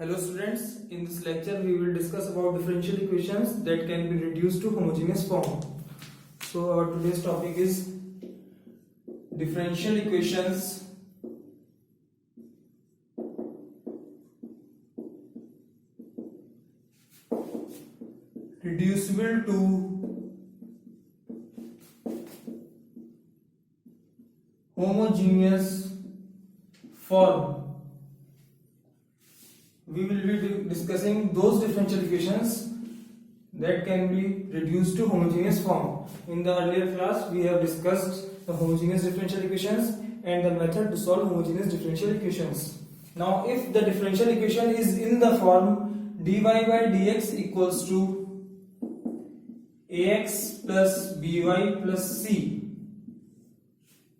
Hello students, in this lecture we will discuss about differential equations that can be reduced to homogeneous form. So our today's topic is differential equations reducible to homogeneous form. We will be discussing those differential equations that can be reduced to homogeneous form. In the earlier class, we have discussed the homogeneous differential equations and the method to solve homogeneous differential equations. Now, if the differential equation is in the form dy by dx equals to ax plus by plus c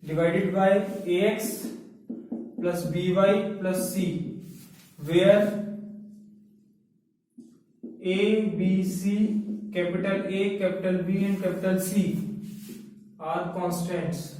divided by ax plus by plus c, where A, B, C, capital A, capital B and capital C are constants.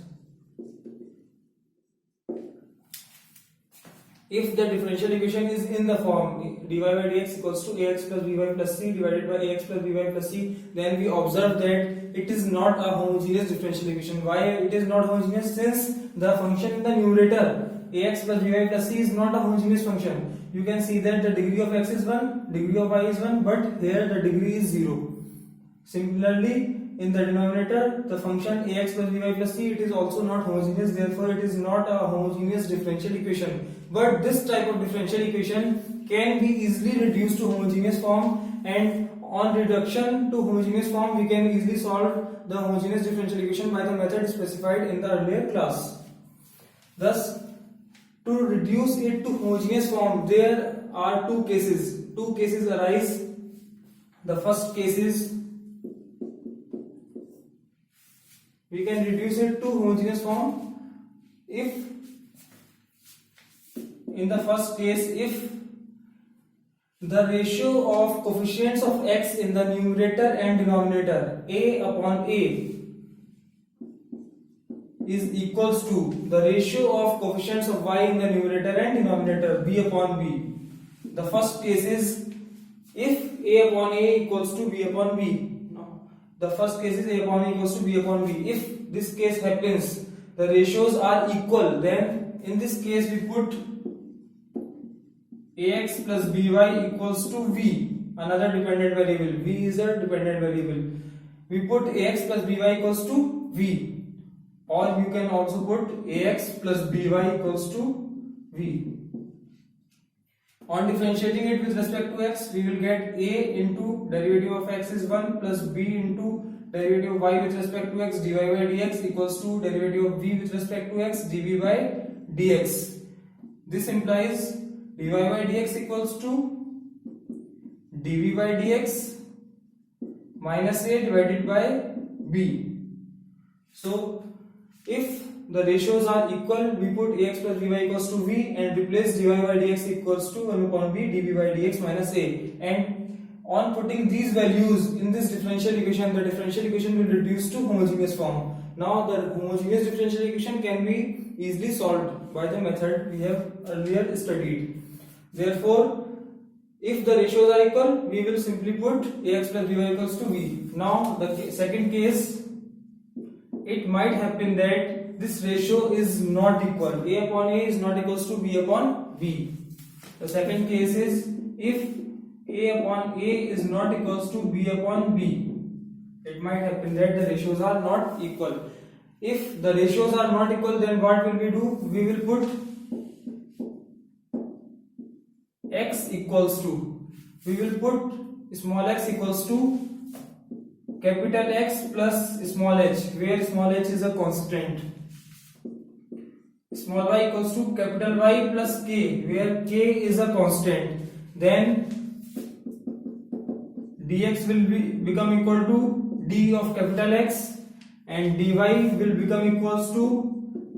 If the differential equation is in the form dy by dx equals to ax plus by plus c divided by ax plus by plus c, then we observe that it is not a homogeneous differential equation. Why it is not homogeneous? Since the function in the numerator ax plus by plus c is not a homogeneous function. You can see that the degree of x is 1, degree of y is 1, but here the degree is 0. Similarly, in the denominator, the function ax plus by plus c, it is also not homogeneous, therefore it is not a homogeneous differential equation. But this type of differential equation can be easily reduced to homogeneous form, and on reduction to homogeneous form, we can easily solve the homogeneous differential equation by the method specified in the earlier class. Thus, to reduce it to homogeneous form, there are two cases. Two cases arise. The first case is we can reduce it to homogeneous form if, in the first case, if the ratio of coefficients of x in the numerator and denominator a upon a is equals to the ratio of coefficients of y in the numerator and denominator b upon b. The first case is if a upon a equals to b upon b. The first case is a upon a equals to b upon b. If this case happens, the ratios are equal, then in this case we put ax plus by equals to v, another dependent variable. V is a dependent variable. We put ax plus by equals to v. Or you can also put ax plus by equals to v. On differentiating it with respect to x, we will get a into derivative of x is 1 plus b into derivative of y with respect to x dy by dx equals to derivative of v with respect to x dv by dx. This implies dy by dx equals to dv by dx minus a divided by b. So, if the ratios are equal, we put ax plus by equals to v and replace dy by dx equals to 1 upon b dv by dx minus a. And on putting these values in this differential equation, the differential equation will reduce to homogeneous form. Now the homogeneous differential equation can be easily solved by the method we have earlier studied. Therefore, if the ratios are equal, we will simply put ax plus by equals to v. Now the second case, it might happen that this ratio is not equal. A upon a is not equals to b upon b. The second case is if a upon a is not equals to b upon b. It might happen that the ratios are not equal. If the ratios are not equal, then what will we do? We will put x equals to, we will put small x equals to capital X plus small h, where small h is a constant. Small y equals to capital Y plus k, where k is a constant. Then dx will become equal to d of capital X and dy will become equals to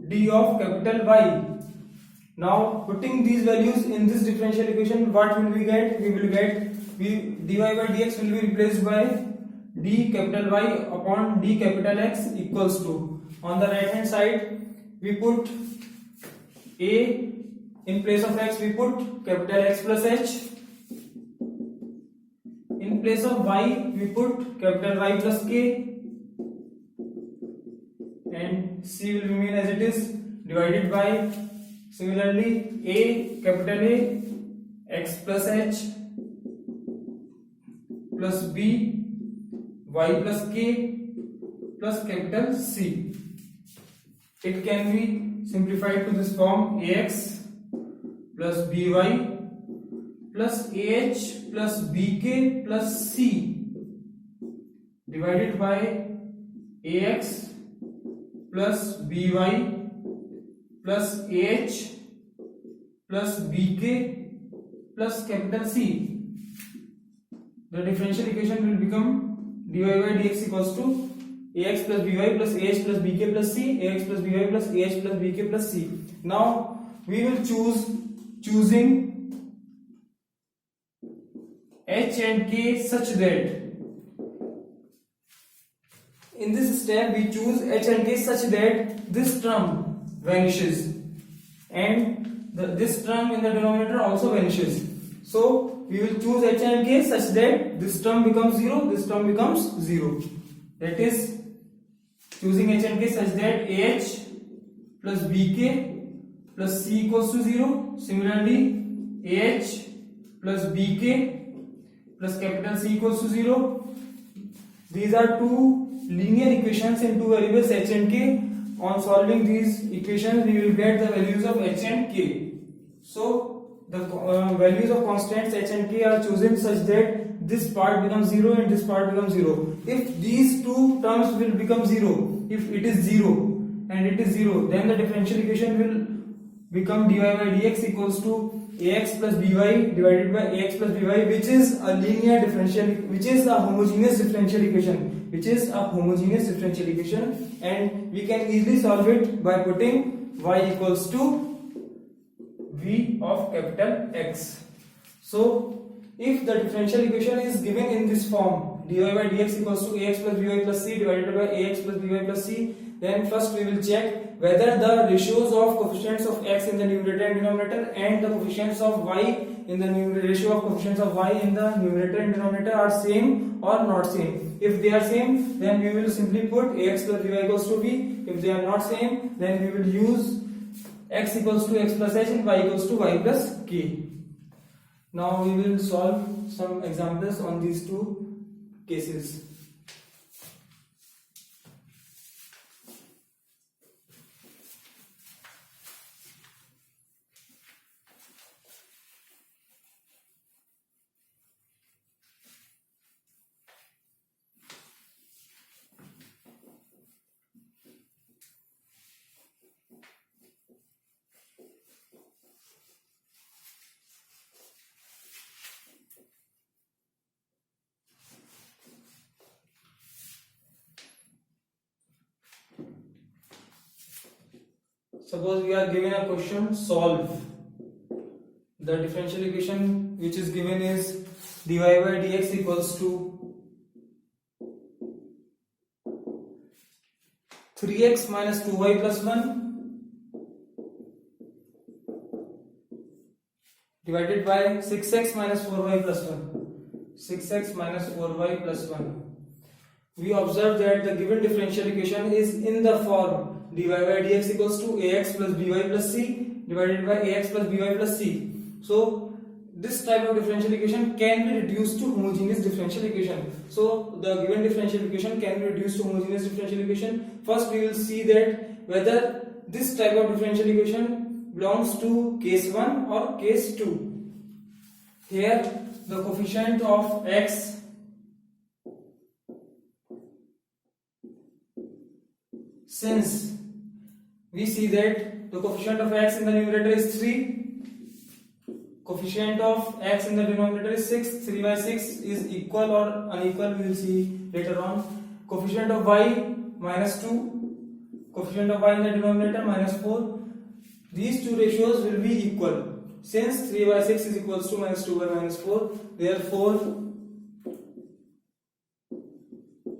d of capital Y. Now putting these values in this differential equation, what will we get? We will get dy by dx will be replaced by d capital Y upon d capital X equals to, on the right hand side we put a In place of x we put capital X plus h place of y we put capital Y plus k, and c will remain as it is, divided by similarly a, capital A, x plus h plus b, y plus k plus capital C. It can be simplified to this form: ax plus by plus ah plus bk plus c, divided by ax plus by plus ah plus bk plus capital C. The differential equation will become dy by dx equals to ax plus by plus ah plus bk plus c, ax plus by plus ah plus bk plus c. Now we will choosing h and k such that in this step we choose h and k such that this term vanishes and this term in the denominator also vanishes. So we will choose h and k such that this term becomes 0, this term becomes 0. That is, choosing h and k such that ah plus bk plus c equals to 0. Similarly, ah plus bk plus capital C equals to 0. These are two linear equations in two variables h and k. On solving these equations, we will get the values of h and k. So the values of constants h and k are chosen such that this part becomes 0 and this part becomes 0. If these two terms will become 0, if it is 0 and it is 0, then the differential equation will become dy by dx equals to ax plus by divided by ax plus by, which is a linear differential, which is a homogeneous differential equation, and we can easily solve it by putting y equals to v of capital X. So if the differential equation is given in this form, dy by dx equals to ax plus by plus c divided by ax plus by plus c, then first we will check whether the ratios of coefficients of x in the numerator and denominator and the coefficients of y in the ratio of coefficients of y in the numerator and denominator are same or not same. If they are same, then we will simply put ax plus by equals to b. If they are not same, then we will use x equals to x plus h and y equals to y plus k. Now we will solve some examples on these two cases. Suppose we are given a question, solve. The differential equation which is given is dy by dx equals to 3x minus 2y plus 1 divided by 6x minus 4y plus 1. 6x minus 4y plus 1. We observe that the given differential equation is in the form dy by dx equals to ax plus by plus c divided by ax plus by plus c. So this type of differential equation can be reduced to homogeneous differential equation. So the given differential equation can be reduced to homogeneous differential equation. First we will see that whether this type of differential equation belongs to case 1 or case 2. Here the coefficient of x since we see that the coefficient of x in the numerator is 3, coefficient of x in the denominator is 6, 3 by 6 is equal or unequal, we will see later on. Coefficient of y minus 2, coefficient of y in the denominator minus 4. These two ratios will be equal. Since 3 by 6 is equals to minus 2 by minus 4, therefore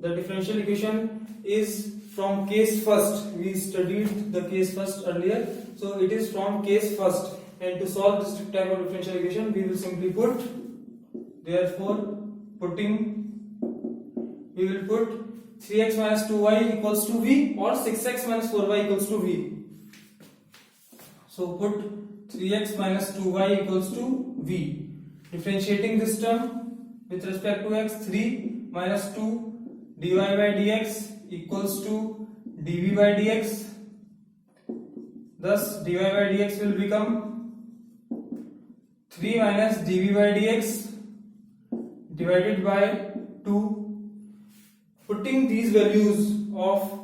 the differential equation is from case first. We studied the case first earlier, so it is from case first, and to solve this type of differential equation we will simply put, therefore we will put 3x minus 2y equals to v or 6x minus 4y equals to v. So put 3x minus 2y equals to v. Differentiating this term with respect to x, 3 minus 2 dy by dx equals to dv by dx. Thus dy by dx will become 3 minus dv by dx divided by 2. Putting these values of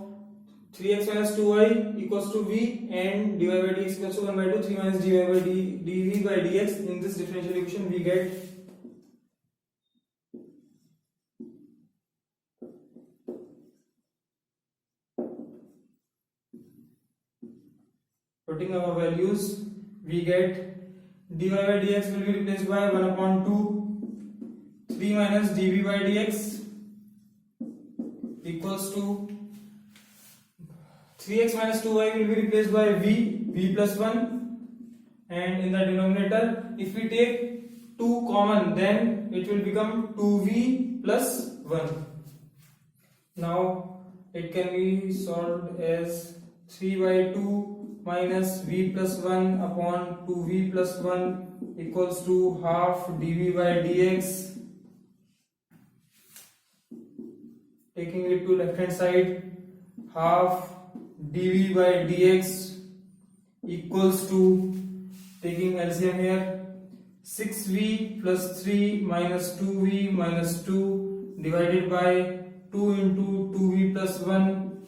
3x minus 2y equals to v and dy by dx equals to 1 by 2, 3 minus dy by dv by dx in this differential equation, we get putting our values, we get dy by dx will be replaced by 1 upon 2 3 minus dv by dx equals to 3x minus 2y will be replaced by v plus 1, and in the denominator if we take 2 common then it will become 2v plus 1. Now it can be solved as 3 by 2 minus v plus 1 upon 2v plus 1 equals to half dv by dx. Taking it to left hand side, half dv by dx equals to, taking LCM here, 6v plus 3 minus 2v minus 2 divided by 2 into 2v plus 1.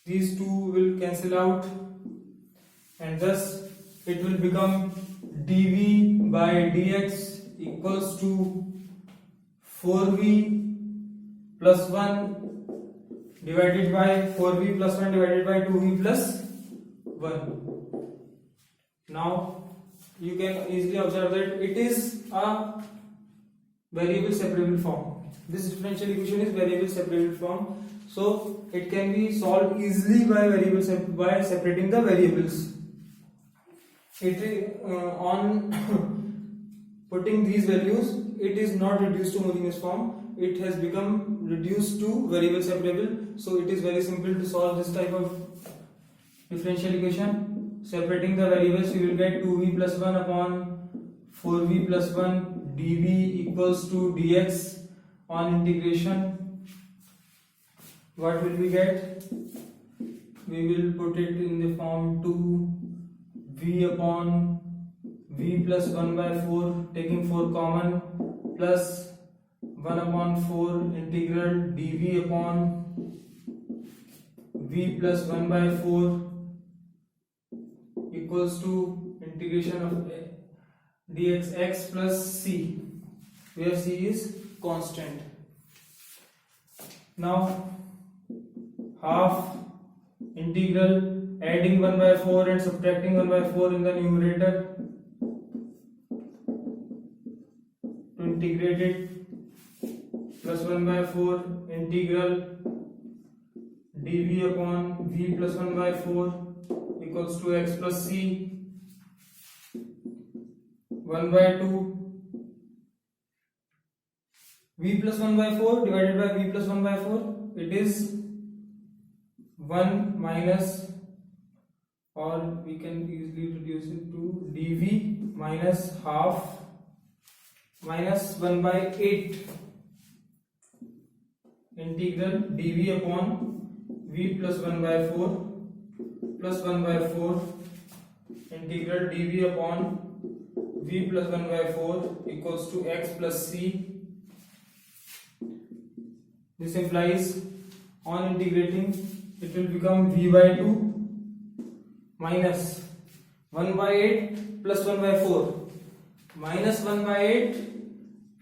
These two will cancel out and thus it will become dv by dx equals to 4v plus 1 divided by 4v plus 1 divided by 2v plus 1. Now you can easily observe that it is a variable separable form. This differential equation is variable separable form, so it can be solved easily by by separating the variables. On putting these values, it is not reduced to homogeneous form. It has become reduced to variable separable. So it is very simple to solve this type of differential equation. Separating the variables, we will get 2v plus 1 upon 4v plus 1 dv equals to dx. On integration, what will we get? We will put it in the form 2v upon v plus 1 by 4, taking 4 common, plus 1 upon 4 integral dv upon v plus 1 by 4 equals to integration of dxx plus c, where c is constant. Now half integral, adding 1 by 4 and subtracting 1 by 4 in the numerator to integrate it, plus 1 by 4 integral dv upon v plus 1 by 4 equals to x plus c, 1 by 2 v plus 1 by 4 divided by v plus 1 by 4, it is 1 minus, or we can easily reduce it to dv minus half minus 1 by 8 integral dv upon v plus 1 by 4 plus 1 by 4 integral dv upon v plus 1 by 4 equals to x plus c. This implies on integrating it will become v by 2 minus 1 by 8 plus 1 by 4 minus 1 by 8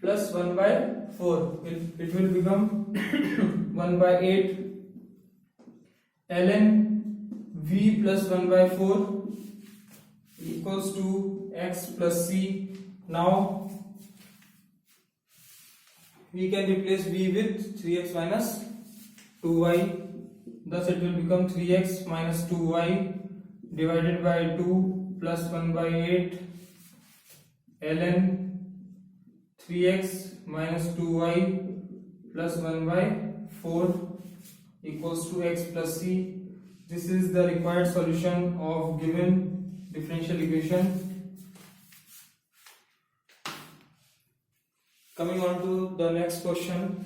plus 1 by 4. It will become 1 by 8 ln v plus 1 by 4 equals to x plus c. Now we can replace v with 3x minus 2y, thus it will become 3x minus 2y divided by 2 plus 1 by 8 ln 3x minus 2y plus 1 by 4 equals to x plus c. This is the required solution of given differential equation. Coming on to the next question.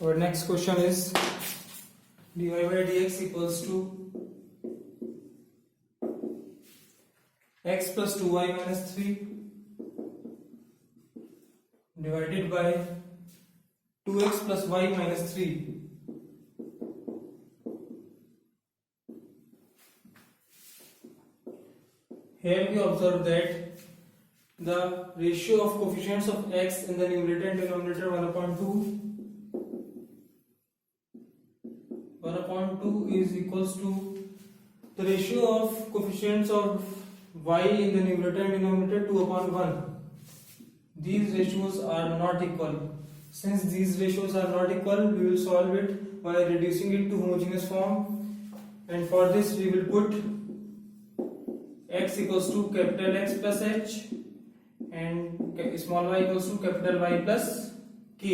Our next question is dy by dx equals to x plus 2y minus 3 divided by 2x plus y minus 3. Here we observe that the ratio of coefficients of x in the numerator and denominator 1/2 is equals to the ratio of coefficients of y in the numerator and denominator 2/1. These ratios are not equal. Since these ratios are not equal, we will solve it by reducing it to homogeneous form, and for this we will put x equals to capital X plus h and small y equals to capital Y plus k,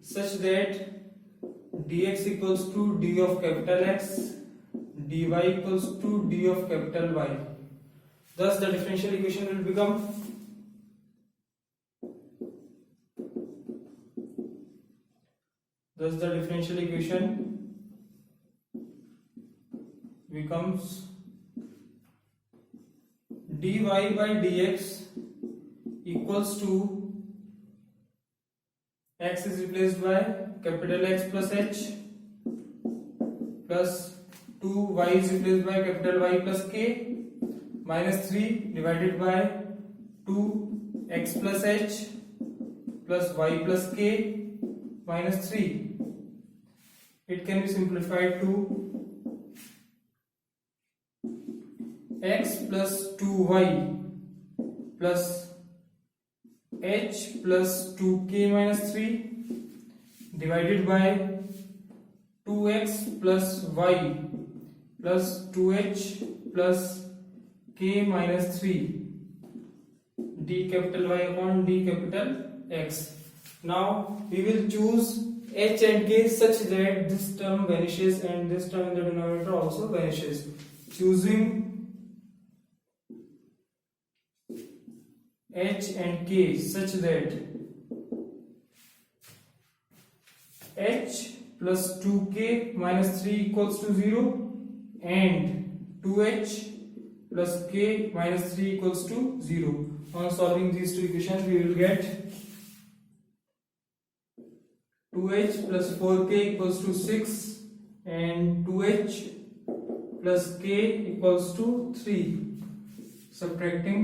such that dx equals to d of capital X, dy equals to d of capital Y. Thus the differential equation will become becomes dy by dx equals to x is replaced by capital X plus h plus 2y is replaced by capital Y plus k minus 3 divided by 2x plus h plus y plus k minus 3. It can be simplified to x plus 2y plus h plus 2k minus 3 divided by 2x plus y plus 2h plus k minus 3 d capital Y upon d capital X. Now we will choose h and k such that this term vanishes and this term in the denominator also vanishes. Choosing h and k such that h plus 2k minus 3 equals to 0 and 2h plus k minus 3 equals to 0. On solving these two equations, we will get 2h plus 4k equals to 6 and 2h plus k equals to 3. Subtracting,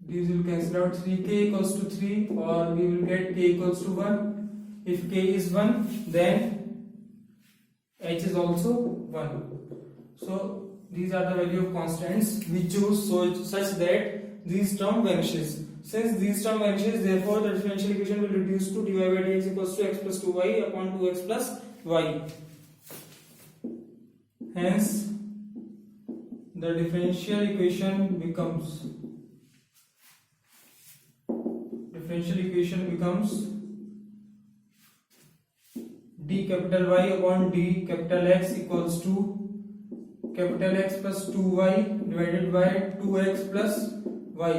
these will cancel out. 3k equals to 3, or we will get k equals to 1. If k is 1, then h is also 1. So these are the value of constants we choose such that these term vanishes. Since these term vanishes, therefore the differential equation will reduce to dy by dx equals to x plus 2y upon 2x plus y. Hence the differential equation becomes d capital Y upon d capital X equals to capital X plus 2y divided by 2x plus y,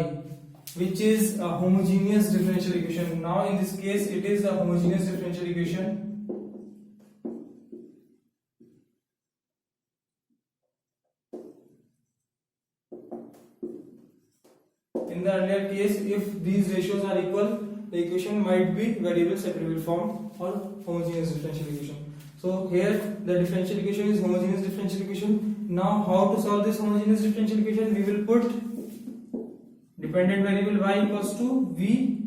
which is a homogeneous differential equation. Now in this case it is a homogeneous differential equation. In the earlier case, if these ratios are equal, the equation might be variable separable form or homogeneous differential equation. So here the differential equation is homogeneous differential equation. Now how to solve this homogeneous differential equation? We will put dependent variable y equals to v,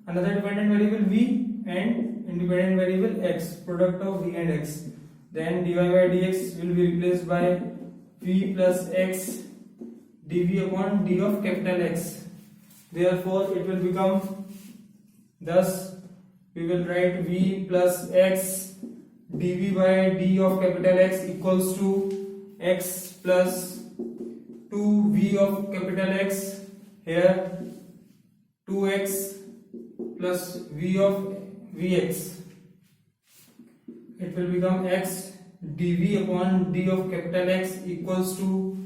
another dependent variable v, and independent variable x, product of v and x. Then dy by dx will be replaced by v plus x dv upon d of capital X. Therefore it will become, thus we will write v plus x dv by d of capital X equals to x plus 2v of capital X, here 2x plus v of vx. It will become x dv upon d of capital X equals to,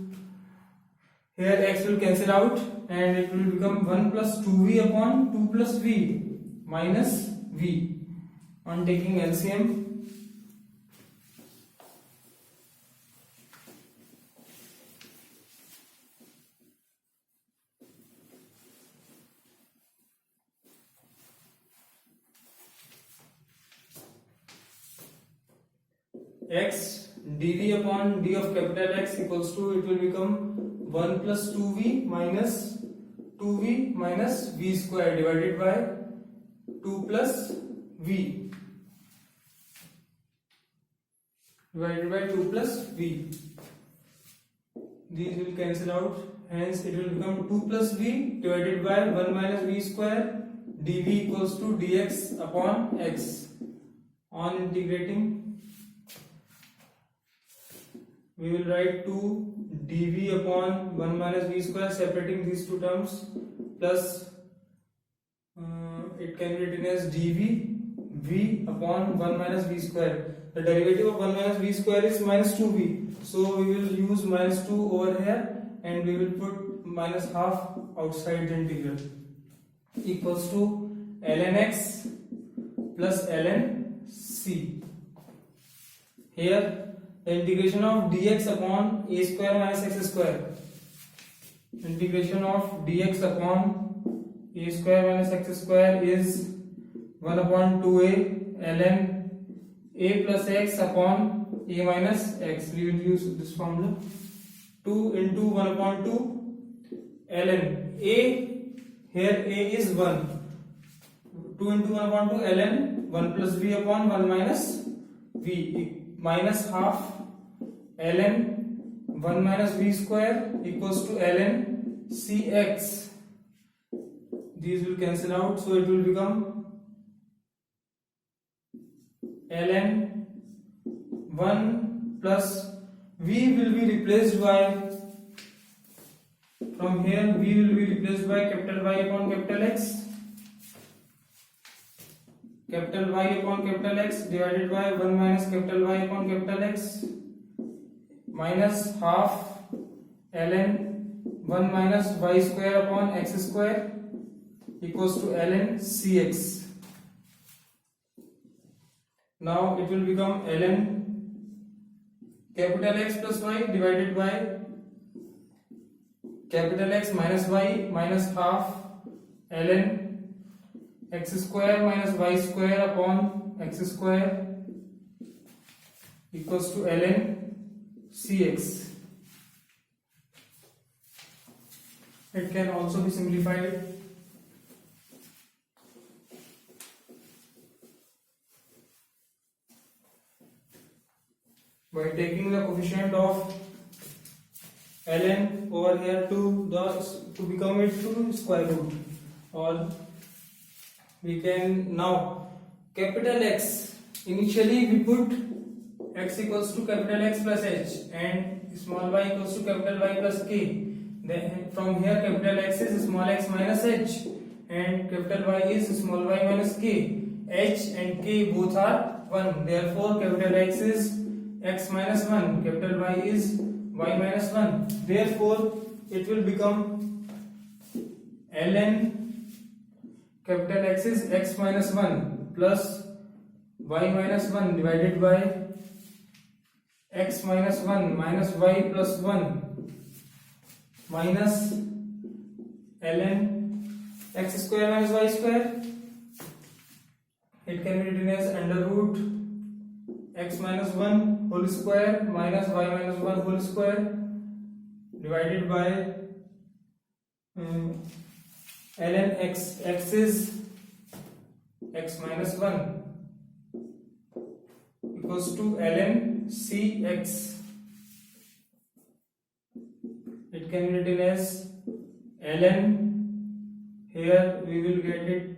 here x will cancel out and it will become 1 plus 2v upon 2 plus v minus v. On taking LCM, x dv upon d of capital X equals to, it will become 1 plus 2v minus 2v minus v square divided by 2 plus v divided by 2 plus v. These will cancel out, hence it will become 2 plus v divided by 1 minus v square dv equals to dx upon x. On integrating, we will write 2 dv upon 1 minus v square, separating these two terms, plus it can be written as dv v upon 1 minus v square. The derivative of 1 minus v square is minus 2v, so we will use minus 2 over here and we will put minus half outside the integral, equals to ln x plus ln c. Here the integration of dx upon a square minus x square, integration of dx upon a square minus x square is 1 upon 2a ln a plus x upon a minus x. We will use this formula, 2 into 1 upon 2 ln a, here a is 1, 2 into 1 upon 2 ln 1 plus v upon 1 minus v, minus half ln 1 minus v square equals to ln cx. These will cancel out, so it will become ln 1 plus v will be replaced by, from here v will be replaced by capital Y upon capital X, capital Y upon capital X divided by 1 minus capital Y upon capital X minus half ln 1 minus y square upon x square equals to ln cx. Now it will become ln capital X plus y divided by capital X minus y minus half ln x square minus y square upon x square equals to ln cx. It can also be simplified by taking the coefficient of ln over here to become it to square root, or we can now capital X, initially we put x equals to capital X plus h and small y equals to capital Y plus k. Then from here capital X is small x minus h and capital Y is small y minus k. H and k both are 1, therefore capital X is x minus 1, capital Y is y minus 1. Therefore it will become ln capital X is x minus 1 plus y minus 1 divided by x minus 1 minus y plus 1 minus ln x square minus y square it can be written as under root x minus 1 whole square minus y minus 1 whole square divided by ln x. X is x minus 1 equals to ln cx. It can be written as ln, here we will get it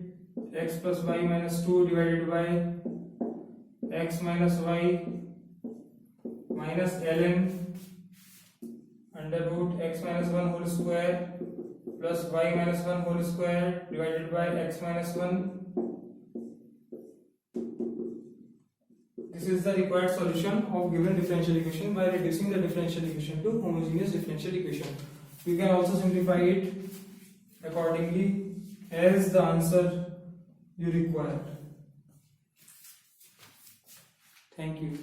x plus y minus 2 divided by x minus y minus ln under root x minus 1 whole square plus y minus 1 whole square divided by x minus 1. This is the required solution of given differential equation by reducing the differential equation to homogeneous differential equation. You can also simplify it accordingly as the answer you require. Thank you.